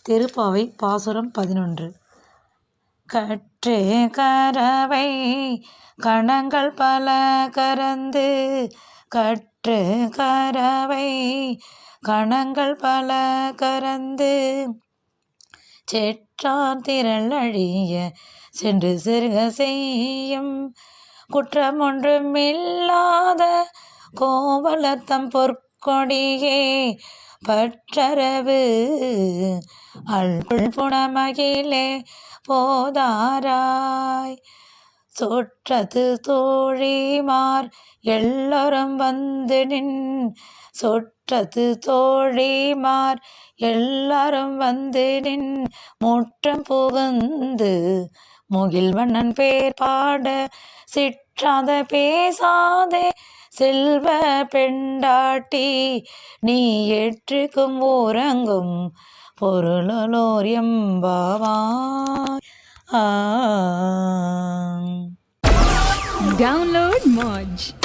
திருப்பாவை பாசுரம் 11. கற்றே கரவை கணங்கள் பல கரந்து, கற்று கரவை கணங்கள் பல கரந்து, செற்றார் திரள் அழிய சென்று சிறுக செய்யும், குற்றமொன்றுமில்லாத கோவலத்தம் பொற்கொடியே பற்றரவு அல்குள் புனமகிலே போதாராய். சொற்றது தோழிமார் எல்லோரும் வந்து நின், சொற்றது தோழிமார் எல்லாரும் வந்து நின் முற்றம் புகுந்து முகில்வண்ணன் பேர் பாட, சிற்றாத பேசாதே செல்வ பெண்டாட்டி நீ ஏற்றுக்கும் ஊரங்கும் பொருளோர் எம்பாவாய். Download Moj.